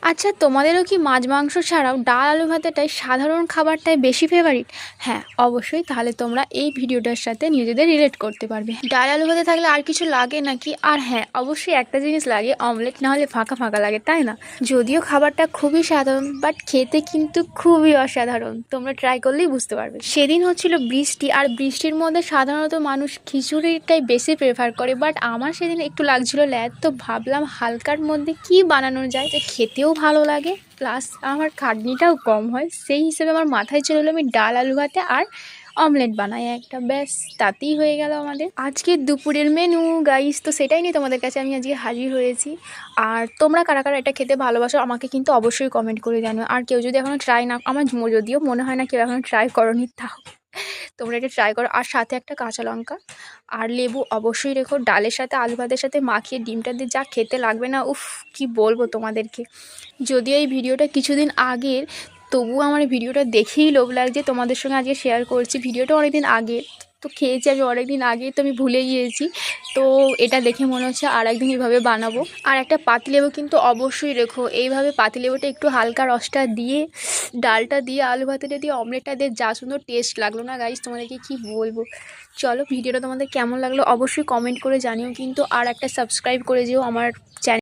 আচ্ছা, তোমাদেরও কি মাছ মাংস ছাড়াও ডাল আলু ভাতেটাই সাধারণ খাবারটাই বেশি ফেভারিট? হ্যাঁ, অবশ্যই। তাহলে তোমরা এই ভিডিওটার সাথে নিজেদের রিলেট করতে পারবে। ডাল আলু ভাতে থাকলে আর কিছু লাগে নাকি? আর হ্যাঁ, অবশ্যই একটা জিনিস লাগে, অমলেট না হলে ফাঁকা ফাঁকা লাগে, তাই না? যদিও খাবারটা খুবই সাধারণ, বাট খেতে কিন্তু খুবই অসাধারণ। তোমরা ট্রাই করলেই বুঝতে পারবে। সেদিন হচ্ছিল বৃষ্টি, আর বৃষ্টির মধ্যে সাধারণত মানুষ খিচুড়িটাই বেশি প্রেফার করে, বাট আমার সেদিন একটু লাগছিল ল্যাদ, তো ভাবলাম হালকার মধ্যে কি বানানো যায় যে খেতেও ভালো লাগে প্লাস আমার খাটনিটাও কম হয়। সেই হিসেবে আমার মাথায় চলে এলো আমি ডাল আলু ভাতে আর অমলেট বানাই একটা, ব্যাস তাতেই হয়ে গেল আমাদের আজকে দুপুরের মেনু গাইস। তো সেটাই নিয়ে তোমাদের কাছে আমি আজকে হাজির হয়েছি। আর তোমরা কারা কারা এটা খেতে ভালোবাসো আমাকে কিন্তু অবশ্যই কমেন্ট করে জানো। আর কেউ যদি এখনও ট্রাই না, আমার যদিও মনে হয় না কেউ এখনও ট্রাই করনি, তাও তোমরা এটা ট্রাই করো। আর সাথে একটা কাঁচা লঙ্কা আর লেবু অবশ্যই রেখো। ডালের সাথে আলু ভাতের সাথে মাখিয়ে ডিমটা দিয়ে যা খেতে লাগবে না, উফ কি বলবো তোমাদেরকে। যদিও এই ভিডিওটা কিছুদিন আগের, তবুও আমার ভিডিওটা দেখেই লোভ লাগছে, তোমাদের সঙ্গে আজকে শেয়ার করছি। ভিডিওটা অনেকদিন আগের, তো খেয়েছি আমি অনেকদিন আগে, তো আমি ভুলে গিয়েছি। তো এটা দেখে মনে হচ্ছে আর একদিন এইভাবে বানাবো। আর একটা পাতিলেবু কিন্তু অবশ্যই রেখো। এইভাবে পাতিলেবুটা একটু হালকা রসটা দিয়ে ডালটা দিয়ে আলু ভাতেটা দিয়ে অমলেটটা দিয়ে যা সুন্দর টেস্ট লাগলো না গাইস, তোমাদেরকে কি বলবো। চলো, ভিডিওটা তোমাদের কেমন লাগলো অবশ্যই কমেন্ট করে জানিও কিন্তু। আর একটা সাবস্ক্রাইব করে যেও আমার চ্যানেল।